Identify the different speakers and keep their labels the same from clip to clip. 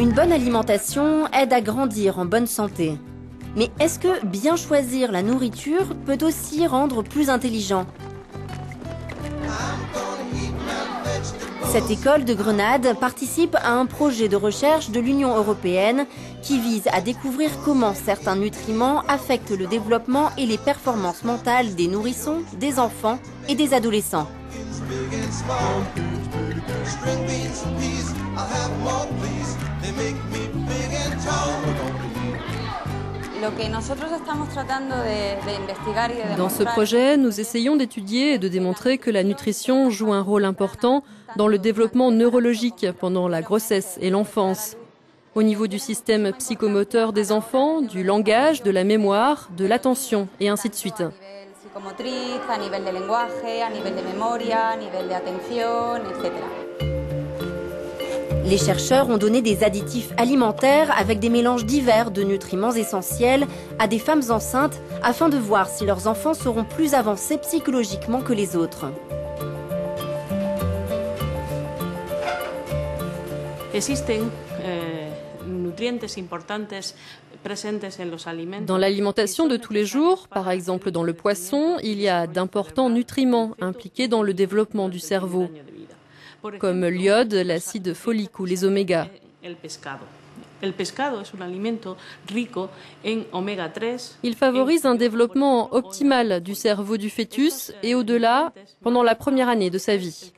Speaker 1: Une bonne alimentation aide à grandir en bonne santé. Mais est-ce que bien choisir la nourriture peut aussi rendre plus intelligent? Cette école de Grenade participe à un projet de recherche de l'Union européenne qui vise à découvrir comment certains nutriments affectent le développement et les performances mentales des nourrissons, des enfants et des adolescents.
Speaker 2: Dans ce projet, nous essayons d'étudier et de démontrer que la nutrition joue un rôle important dans le développement neurologique pendant la grossesse et l'enfance. Au niveau du système psychomoteur des enfants, du langage, de la mémoire, de l'attention et ainsi de suite.
Speaker 1: Les chercheurs ont donné des additifs alimentaires avec des mélanges divers de nutriments essentiels à des femmes enceintes afin de voir si leurs enfants seront plus avancés psychologiquement que les autres.
Speaker 2: Dans l'alimentation de tous les jours, par exemple dans le poisson, il y a d'importants nutriments impliqués dans le développement du cerveau, comme l'iode, l'acide folique ou les oméga. Il favorise un développement optimal du cerveau du fœtus et au-delà pendant la première année de sa vie.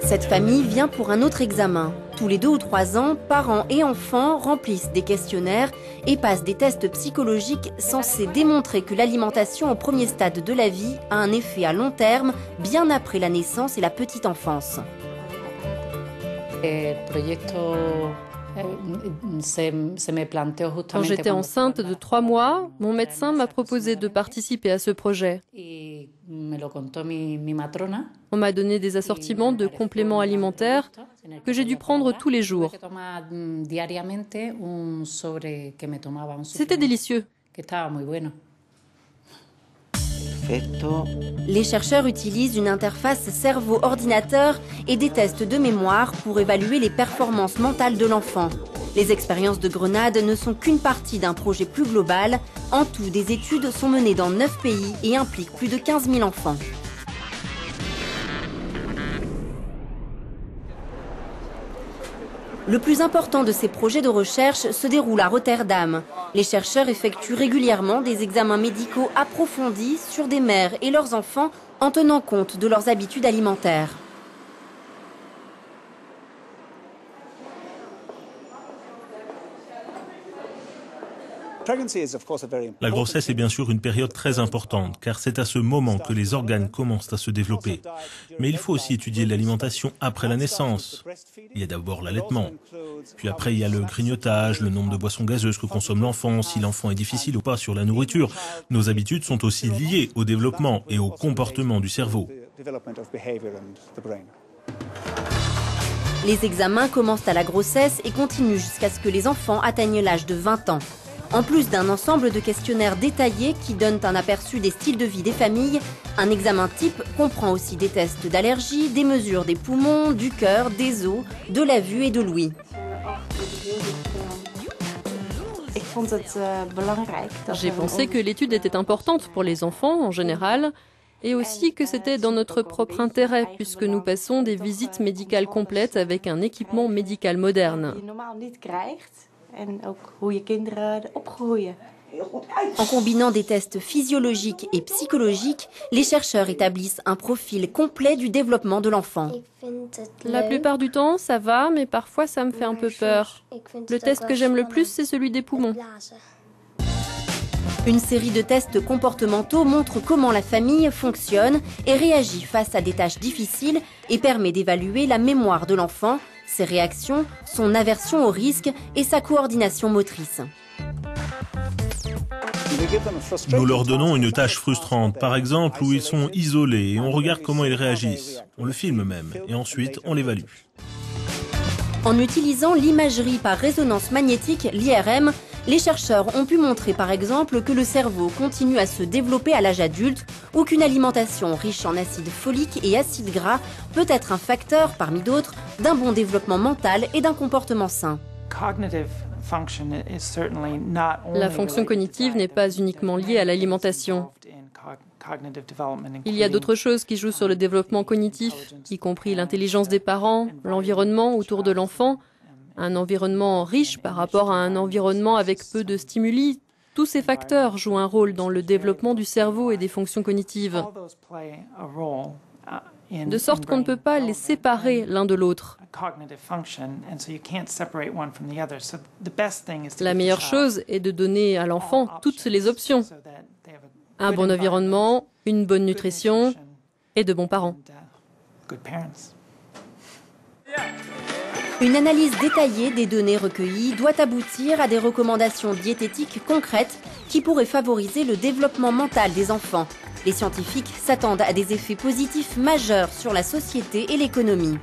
Speaker 1: Cette famille vient pour un autre examen. Tous les 2 ou 3 ans, parents et enfants remplissent des questionnaires et passent des tests psychologiques censés démontrer que l'alimentation au premier stade de la vie a un effet à long terme, bien après la naissance et la petite enfance.
Speaker 2: Quand j'étais enceinte de 3 mois, mon médecin m'a proposé de participer à ce projet. On m'a donné des assortiments de compléments alimentaires que j'ai dû prendre tous les jours. C'était délicieux.
Speaker 1: Les chercheurs utilisent une interface cerveau-ordinateur et des tests de mémoire pour évaluer les performances mentales de l'enfant. Les expériences de Grenade ne sont qu'une partie d'un projet plus global. En tout, des études sont menées dans 9 pays et impliquent plus de 15 000 enfants. Le plus important de ces projets de recherche se déroule à Rotterdam. Les chercheurs effectuent régulièrement des examens médicaux approfondis sur des mères et leurs enfants en tenant compte de leurs habitudes alimentaires.
Speaker 3: La grossesse est bien sûr une période très importante, car c'est à ce moment que les organes commencent à se développer. Mais il faut aussi étudier l'alimentation après la naissance. Il y a d'abord l'allaitement. Puis après, il y a le grignotage, le nombre de boissons gazeuses que consomme l'enfant, si l'enfant est difficile ou pas sur la nourriture. Nos habitudes sont aussi liées au développement et au comportement du cerveau.
Speaker 1: Les examens commencent à la grossesse et continuent jusqu'à ce que les enfants atteignent l'âge de 20 ans. En plus d'un ensemble de questionnaires détaillés qui donnent un aperçu des styles de vie des familles, un examen type comprend aussi des tests d'allergie, des mesures des poumons, du cœur, des os, de la vue et de l'ouïe.
Speaker 2: J'ai pensé que l'étude était importante pour les enfants en général et aussi que c'était dans notre propre intérêt puisque nous passons des visites médicales complètes avec un équipement médical moderne.
Speaker 1: En combinant des tests physiologiques et psychologiques, les chercheurs établissent un profil complet du développement de l'enfant.
Speaker 2: La plupart du temps, ça va, mais parfois ça me fait un peu peur. Le test que j'aime le plus, c'est celui des poumons.
Speaker 1: Une série de tests comportementaux montre comment la famille fonctionne et réagit face à des tâches difficiles et permet d'évaluer la mémoire de l'enfant, ses réactions, son aversion au risque et sa coordination motrice.
Speaker 3: Nous leur donnons une tâche frustrante, par exemple, où ils sont isolés et on regarde comment ils réagissent. On le filme même et ensuite on l'évalue.
Speaker 1: En utilisant l'imagerie par résonance magnétique, l'IRM, Les chercheurs ont pu montrer par exemple que le cerveau continue à se développer à l'âge adulte ou qu'une alimentation riche en acide folique et acides gras peut être un facteur, parmi d'autres, d'un bon développement mental et d'un comportement sain.
Speaker 2: La fonction cognitive n'est pas uniquement liée à l'alimentation. Il y a d'autres choses qui jouent sur le développement cognitif, y compris l'intelligence des parents, l'environnement autour de l'enfant, un environnement riche par rapport à un environnement avec peu de stimuli. Tous ces facteurs jouent un rôle dans le développement du cerveau et des fonctions cognitives, de sorte qu'on ne peut pas les séparer l'un de l'autre. La meilleure chose est de donner à l'enfant toutes les options. Un bon environnement, une bonne nutrition et de bons parents.
Speaker 1: Une analyse détaillée des données recueillies doit aboutir à des recommandations diététiques concrètes qui pourraient favoriser le développement mental des enfants. Les scientifiques s'attendent à des effets positifs majeurs sur la société et l'économie.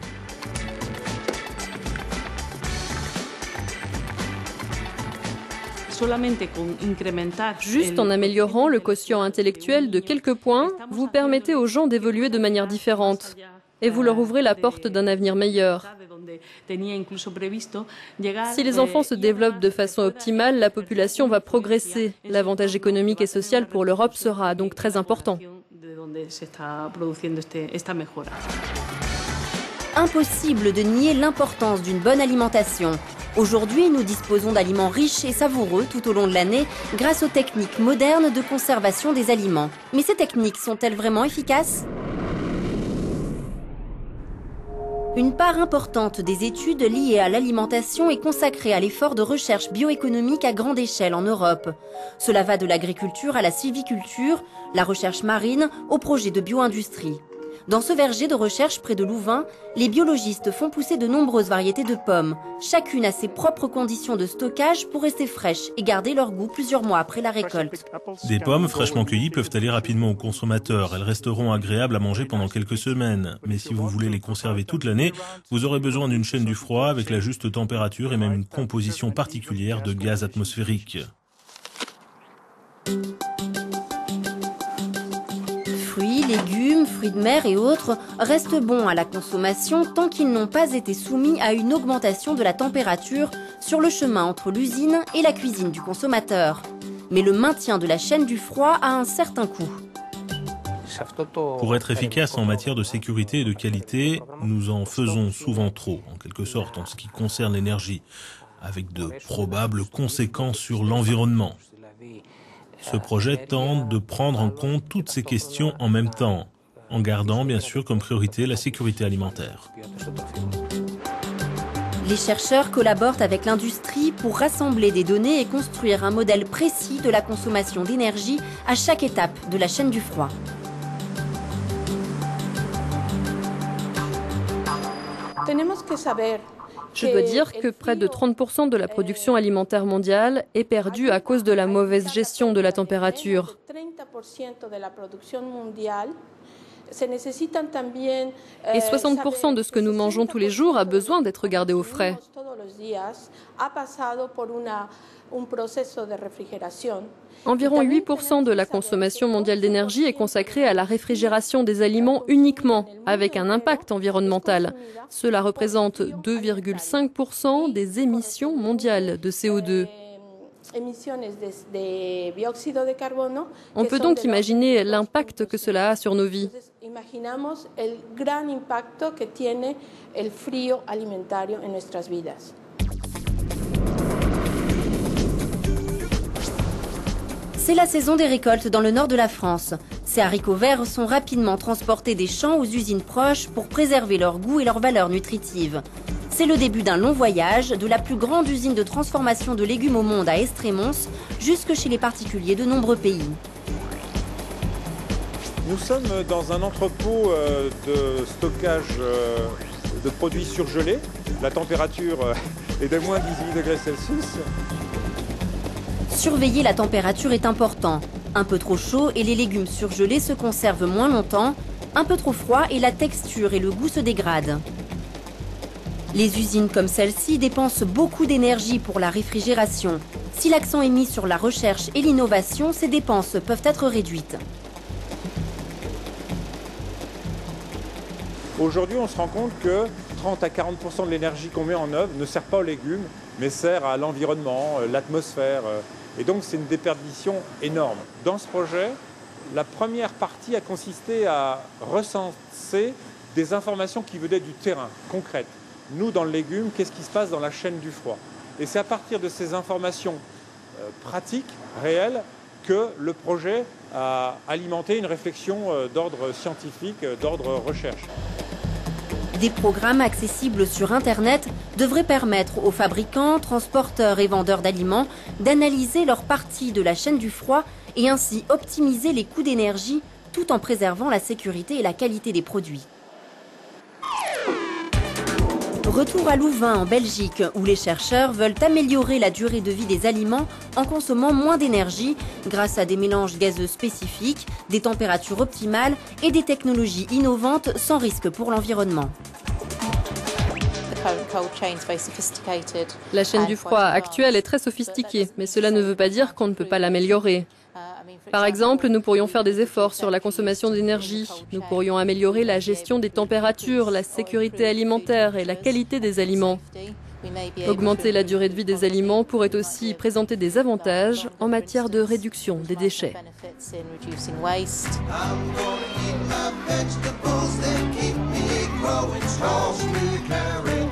Speaker 2: Juste en améliorant le quotient intellectuel de quelques points, vous permettez aux gens d'évoluer de manière différente et vous leur ouvrez la porte d'un avenir meilleur. Si les enfants se développent de façon optimale, la population va progresser. L'avantage économique et social pour l'Europe sera donc très important.
Speaker 1: Impossible de nier l'importance d'une bonne alimentation. Aujourd'hui, nous disposons d'aliments riches et savoureux tout au long de l'année grâce aux techniques modernes de conservation des aliments. Mais ces techniques sont-elles vraiment efficaces ? Une part importante des études liées à l'alimentation est consacrée à l'effort de recherche bioéconomique à grande échelle en Europe. Cela va de l'agriculture à la sylviculture, la recherche marine, au projet de bio-industrie. Dans ce verger de recherche près de Louvain, les biologistes font pousser de nombreuses variétés de pommes. Chacune a ses propres conditions de stockage pour rester fraîches et garder leur goût plusieurs mois après la récolte.
Speaker 3: Des pommes fraîchement cueillies peuvent aller rapidement au consommateur. Elles resteront agréables à manger pendant quelques semaines. Mais si vous voulez les conserver toute l'année, vous aurez besoin d'une chaîne du froid avec la juste température et même une composition particulière de gaz atmosphériques.
Speaker 1: Fruits, légumes, fruits de mer et autres restent bons à la consommation tant qu'ils n'ont pas été soumis à une augmentation de la température sur le chemin entre l'usine et la cuisine du consommateur. Mais le maintien de la chaîne du froid a un certain coût.
Speaker 3: Pour être efficace en matière de sécurité et de qualité, nous en faisons souvent trop, en quelque sorte, en ce qui concerne l'énergie, avec de probables conséquences sur l'environnement. Ce projet tente de prendre en compte toutes ces questions en même temps, en gardant bien sûr comme priorité la sécurité alimentaire.
Speaker 1: Les chercheurs collaborent avec l'industrie pour rassembler des données et construire un modèle précis de la consommation d'énergie à chaque étape de la chaîne du froid.
Speaker 2: Je dois dire que près de 30% de la production alimentaire mondiale est perdue à cause de la mauvaise gestion de la température. Et 60% de ce que nous mangeons tous les jours a besoin d'être gardé au frais. Environ 8% de la consommation mondiale d'énergie est consacrée à la réfrigération des aliments uniquement, avec un impact environnemental. Cela représente 2,5% des émissions mondiales de CO2. On peut donc imaginer l'impact que cela a sur nos vies.
Speaker 1: C'est la saison des récoltes dans le nord de la France. Ces haricots verts sont rapidement transportés des champs aux usines proches pour préserver leur goût et leur valeur nutritive. C'est le début d'un long voyage de la plus grande usine de transformation de légumes au monde à Estrémons jusque chez les particuliers de nombreux pays.
Speaker 4: Nous sommes dans un entrepôt de stockage de produits surgelés. La température est de moins 18 degrés Celsius.
Speaker 1: Surveiller la température est important. Un peu trop chaud et les légumes surgelés se conservent moins longtemps. Un peu trop froid et la texture et le goût se dégradent. Les usines comme celle-ci dépensent beaucoup d'énergie pour la réfrigération. Si l'accent est mis sur la recherche et l'innovation, ces dépenses peuvent être réduites.
Speaker 4: Aujourd'hui, on se rend compte que 30 à 40% de l'énergie qu'on met en œuvre ne sert pas aux légumes, mais sert à l'environnement, l'atmosphère. Et donc, c'est une déperdition énorme. Dans ce projet, la première partie a consisté à recenser des informations qui venaient du terrain, concrètes. Nous, dans le légume, qu'est-ce qui se passe dans la chaîne du froid? Et c'est à partir de ces informations pratiques, réelles, que le projet a alimenté une réflexion d'ordre scientifique, d'ordre recherche.
Speaker 1: Des programmes accessibles sur Internet devraient permettre aux fabricants, transporteurs et vendeurs d'aliments d'analyser leur partie de la chaîne du froid et ainsi optimiser les coûts d'énergie tout en préservant la sécurité et la qualité des produits. Retour à Louvain en Belgique où les chercheurs veulent améliorer la durée de vie des aliments en consommant moins d'énergie grâce à des mélanges gazeux spécifiques, des températures optimales et des technologies innovantes sans risque pour l'environnement.
Speaker 2: La chaîne du froid actuelle est très sophistiquée, mais cela ne veut pas dire qu'on ne peut pas l'améliorer. Par exemple, nous pourrions faire des efforts sur la consommation d'énergie. Nous pourrions améliorer la gestion des températures, la sécurité alimentaire et la qualité des aliments. Augmenter la durée de vie des aliments pourrait aussi présenter des avantages en matière de réduction des déchets.
Speaker 5: Growing tall, carry